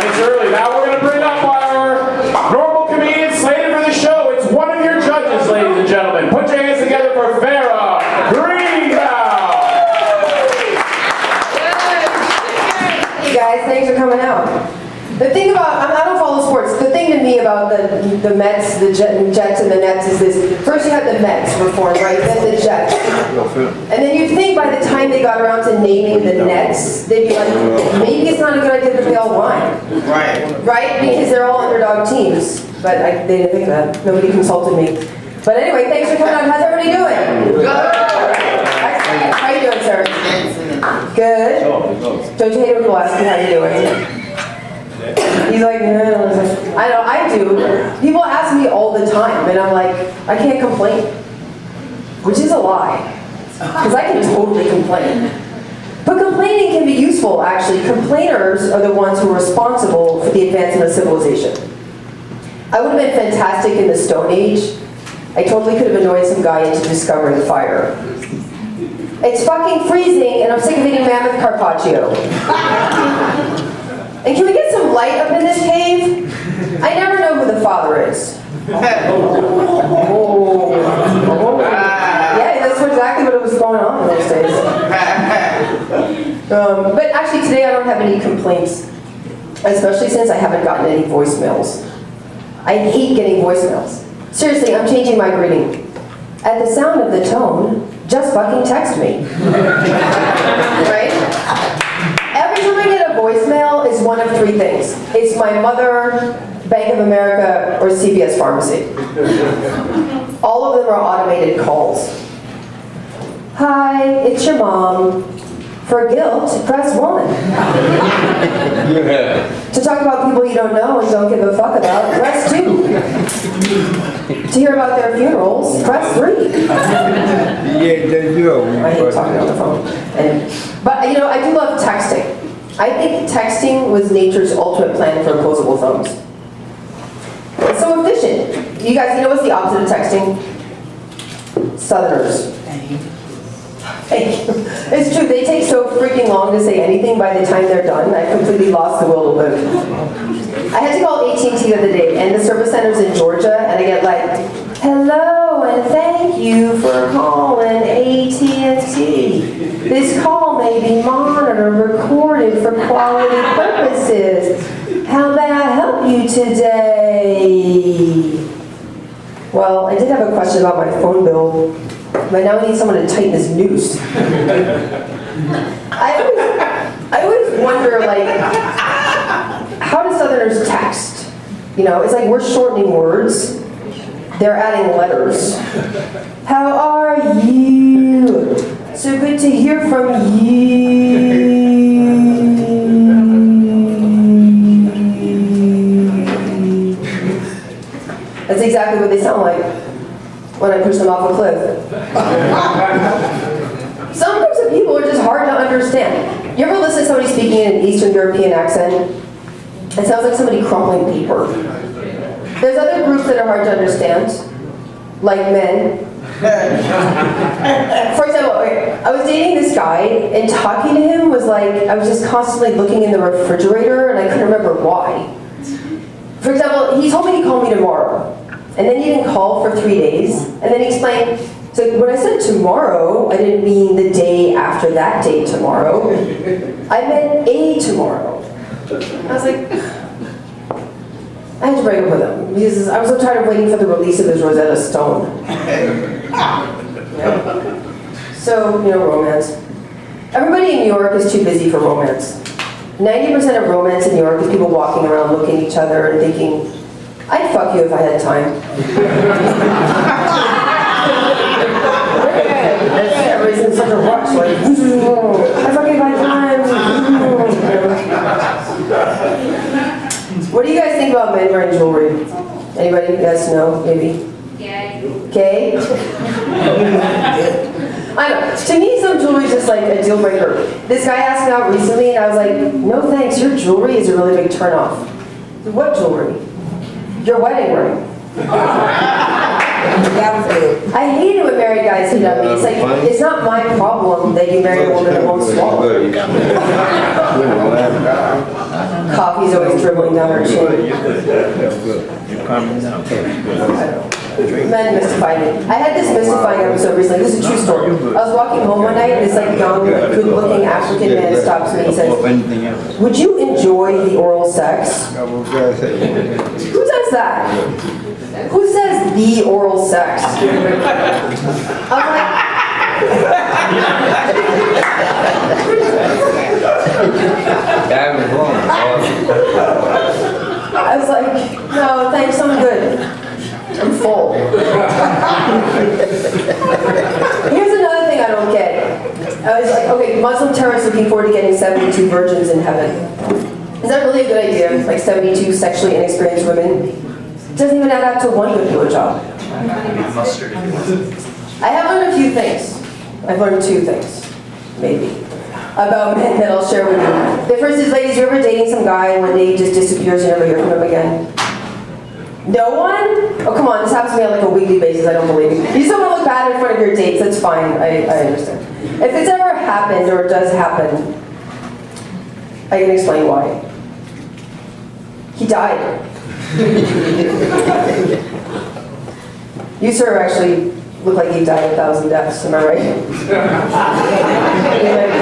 and it's early. Now we're going to bring up our normal comedian slated for the show. It's one of your judges, ladies and gentlemen. Put your hands together for Fara, Greenbaum. Hey guys, thanks for coming out. The thing about, I don't follow sports, the thing to me about the Mets, the Jets and the Nets is this. First you had the Mets were formed, right? Then the Jets. And then you'd think by the time they got around to naming the Nets, they'd be like, maybe it's not a good idea that they all rhyme. Right? Because they're all underdog teams. But they didn't think of that. Nobody consulted me. But anyway, thanks for coming out. How's everybody doing? Good. How you doing, sir? Good. Don't you hate when people ask you how you're doing? He's like, I know, I do. People ask me all the time, and I'm like, I can't complain. Which is a lie. Because I can totally complain. But complaining can be useful, actually. Complainers are the ones who are responsible for the advancement of civilization. I would have been fantastic in the Stone Age. I totally could have annoyed some guy into discovering fire. It's fucking freezing, and I'm sick of eating mammoth carpaccio. And can we get some light up in this cave? I never know who the father is. Yeah, that's exactly what was going on in those days. But actually today I don't have any complaints. Especially since I haven't gotten any voicemails. I hate getting voicemails. Seriously, I'm changing my greeting. At the sound of the tone, just fucking text me. Right? Every time I get a voicemail is one of three things. It's my mother, Bank of America, or CVS Pharmacy. All of them are automated calls. Hi, it's your mom. For guilt, press 1. To talk about people you don't know and don't give a fuck about, press 2. To hear about their funerals, press 3. I hate talking on the phone. But you know, I do love texting. I think texting was nature's ultimate plan for opposable thumbs. It's so efficient. You guys, you know what's the opposite of texting? Southerners. Thank you. It's true, they take so freaking long to say anything by the time they're done. I completely lost the will to live. I had to call AT&T the other day, and the service center's in Georgia, and I get like, hello, and thank you for calling AT&T. This call may be monitored or recorded for quality purposes. How may I help you today? Well, I did have a question about my phone bill. But now I need someone to tighten this noose. I always wonder, like, how do Southerners text? You know, it's like we're shortening words. They're adding letters. How are you? So good to hear from you. That's exactly what they sound like when I push them off a cliff. Some groups of people are just hard to understand. You ever listen to somebody speaking in an Eastern European accent? It sounds like somebody crumpling paper. There's other groups that are hard to understand, like men. For example, I was dating this guy, and talking to him was like, I was just constantly looking in the refrigerator, and I couldn't remember why. For example, he told me he'd call me tomorrow. And then he didn't call for 3 days. And then he explained, so when I said tomorrow, I didn't mean the day after that day tomorrow. I meant a tomorrow. I was like, I had to break up with him. Because I was so tired of waiting for the release of his Rosetta Stone. Yeah. So, you know, romance. Everybody in New York is too busy for romance. 90% of romance in New York is people walking around looking at each other and thinking, I'd fuck you if I had time. Everybody's in such a rush, like, I fuck you if I had time. What do you guys think about men wearing jewelry? Anybody? Yes, no, maybe? Okay. I don't know. To me, some jewelry is just like a deal breaker. This guy asked me out recently, and I was like, no thanks, your jewelry is a really big turnoff. What jewelry? Your wedding ring. I hate it when married guys hit on me. It's like, it's not my problem that you marry a woman that won't swallow. Cough coffee's always dribbling down her chin. You're calming down. Men mystify me. I had this mystifying episode recently. This is a true story. I was walking home one night, and this like young, good-looking African man stops me and says, "Would you enjoy the oral sex?" Who does that? Who says the oral sex? I'm like, I was like, no, thanks, I'm good. I'm full. Here's another thing I don't get. I was like, okay, Muslim terrorists looking forward to getting 72 virgins in heaven. Is that really a good idea? Like 72 sexually inexperienced women? It doesn't even add up to one good blowjob. I have learned a few things. I've learned 2 things, maybe, about men that I'll share with you. The first is, ladies, you're ever dating some guy and one day he just disappears and you never hear from him again? No one? Oh, come on, this happens to me on like a weekly basis, I don't believe you. You just don't want to look bad in front of your dates, that's fine, I understand. If it's ever happened or does happen, I can explain why. He died. You, sir, actually look like you died 1,000 deaths, am I right?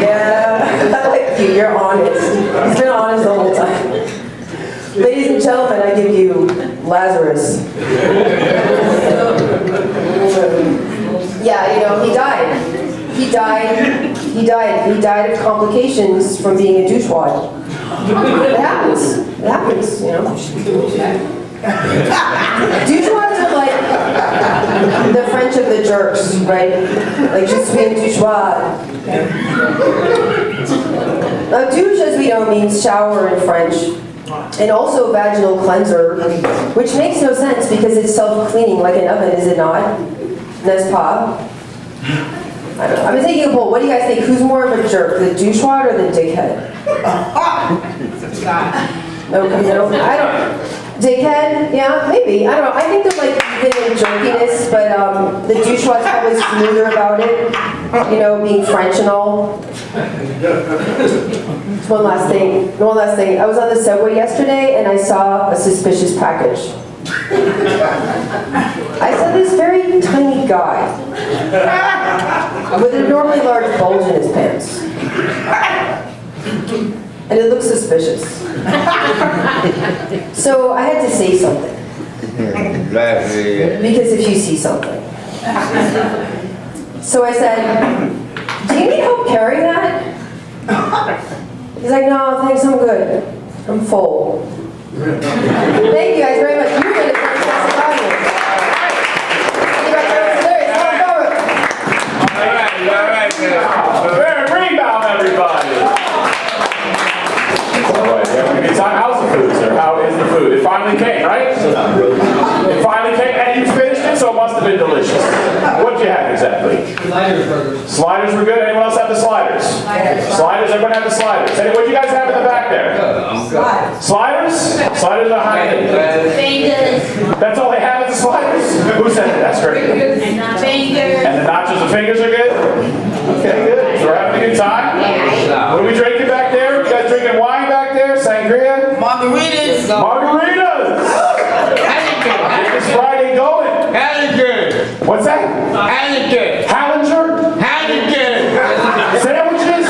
Yeah, I like you, you're honest. He's been honest the whole time. Ladies and gentlemen, I give you Lazarus. Yeah, you know, he died. He died of complications from being a douchewad. It happens, you know. Douchewads are like the French of the jerks, right? Like, je suis un douchewad. Now, douche, as we know, means shower in French, and also vaginal cleanser, which makes no sense because it's self-cleaning like an oven, is it not? N'est-ce pas? I don't know. I've been taking a poll. What do you guys think? Who's more of a jerk, the douchewad or the dickhead? No, I don't. Dickhead? Yeah, maybe. I don't know. I think there's like even in jerkiness, but the douchewad's probably smoother about it. You know, being French and all. One last thing. I was on the subway yesterday and I saw a suspicious package. I saw this very tiny guy with an abnormally large bulge in his pants. And it looked suspicious. So I had to say something. Because if you see something. So I said, "Do you need help carrying that?" He's like, "No, thanks, I'm good. I'm full." Thank you guys very much. You've been a fantastic audience. All right. Fara Greenbaum, everybody. All right, we have a good time. How's the food, sir? How is the food? It finally came, right? It finally came, and you finished it, so it must have been delicious. What did you have exactly? Sliders burgers. Sliders were good. Anyone else have the sliders? Sliders. Everyone have the sliders. What do you guys have in the back there? Sliders. Sliders are high. Fingers. That's all they have is the sliders. Who said that? That's great. Fingers. And the nachos and fingers are good? Okay, good. So we're having a good time? What are we drinking back there? You guys drinking wine back there? Sangria? Margaritas. Margaritas! It's Friday going. Hallinger. What's that? Hallinger. Hallinger? Hallinger. Sandwiches?